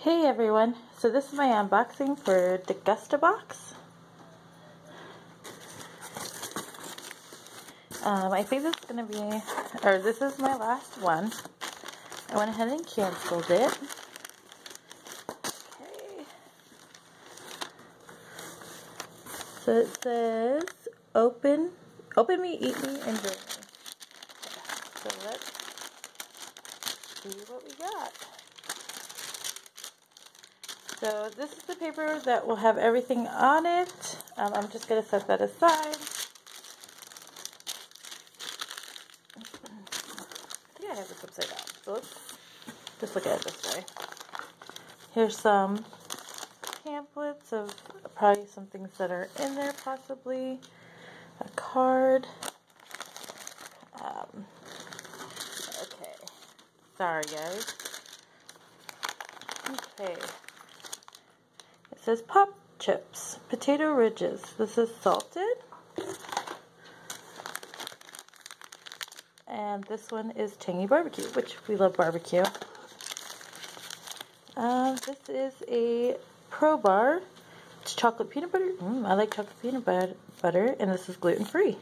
Hey everyone, so this is my unboxing for Degusta box. I think this is going to be, or this is my last one. I went ahead and canceled it. Okay. So it says, open me, eat me, enjoy me. So let's see what we got. So this is the paper that will have everything on it. I'm just going to set that aside. I think I have this upside down. So let's just look at it this way. Here's some pamphlets of probably some things that are in there possibly. A card. Okay. Sorry guys. Okay. It says pop chips, potato ridges. This is salted. And this one is tangy barbecue, which we love barbecue. This is a Pro Bar. It's chocolate peanut butter. I like chocolate peanut butter, and this is gluten-free.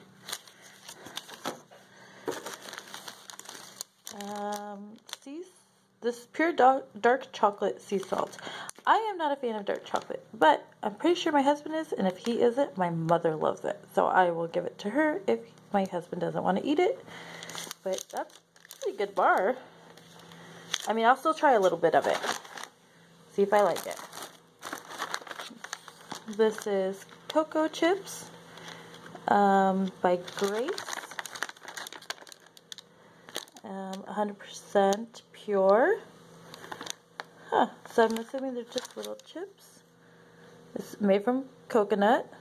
This is pure dark chocolate sea salt. I am not a fan of dark chocolate, but I'm pretty sure my husband is, and if he isn't, my mother loves it. So I will give it to her if my husband doesn't want to eat it. But that's a pretty good bar. I mean, I'll still try a little bit of it. See if I like it. This is Cocoa Chips by Grace. 100% pure. So I'm assuming they're just little chips. It's made from coconut.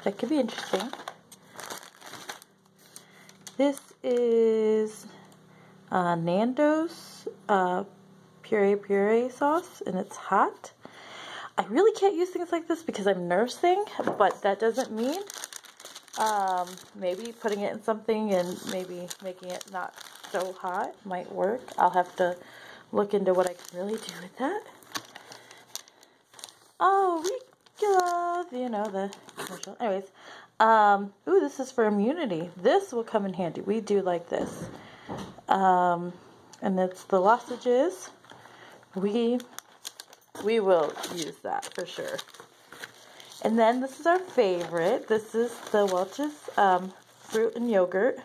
That could be interesting. This is Nando's puree sauce, and it's hot. I really can't use things like this because I'm nursing, but that doesn't mean maybe putting it in something and maybe making it not so hot might work. I'll have to look into what I can really do with that. Oh, you know, the commercial. Anyways, ooh, this is for immunity. This will come in handy. We do like this. And it's the lozenges. We will use that for sure. And then this is our favorite. This is the Welch's fruit and yogurt.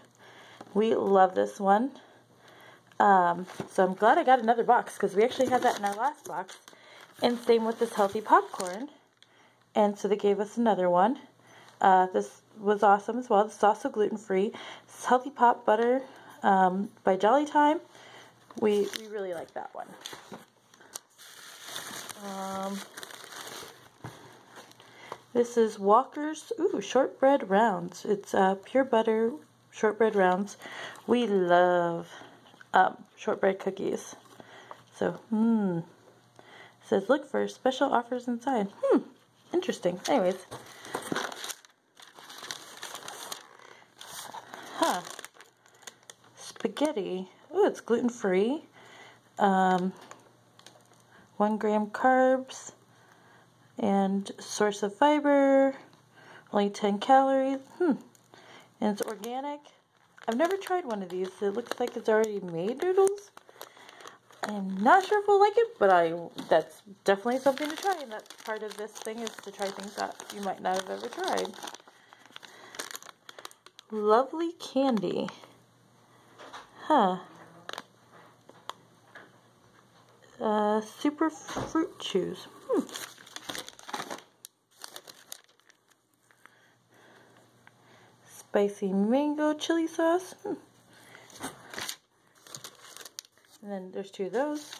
We love this one. So I'm glad I got another box because we actually had that in our last box. And same with this healthy popcorn. And so they gave us another one. This was awesome as well. This is also gluten-free. It's healthy pop butter by Jolly Time. We really like that one. This is Walker's shortbread rounds. It's pure butter shortbread rounds. We love shortbread cookies. So, it says look for special offers inside. Interesting. Anyways. Spaghetti. Ooh, it's gluten-free. 1 gram carbs. And source of fiber. Only 10 calories. And it's organic. I've never tried one of these. It looks like it's already made noodles. I'm not sure if we'll like it, but that's definitely something to try. And that's part of this thing is to try things that you might not have ever tried. Lovely candy. Super fruit chews. Spicy mango chili sauce. And then there's 2 of those.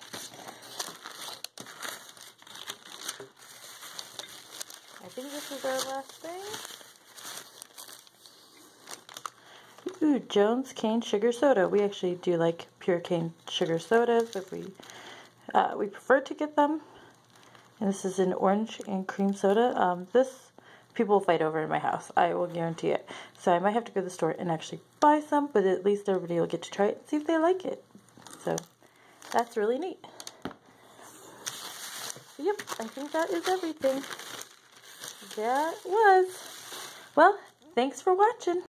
I think this is our last thing. Ooh, Jones cane sugar soda. We actually do like pure cane sugar sodas, but we prefer to get them. And this is an orange and cream soda. This people will fight over in my house. I will guarantee it. So I might have to go to the store and actually buy some, but at least everybody will get to try it and see if they like it. So that's really neat. yep, I think that is everything. That was. Well, thanks for watching.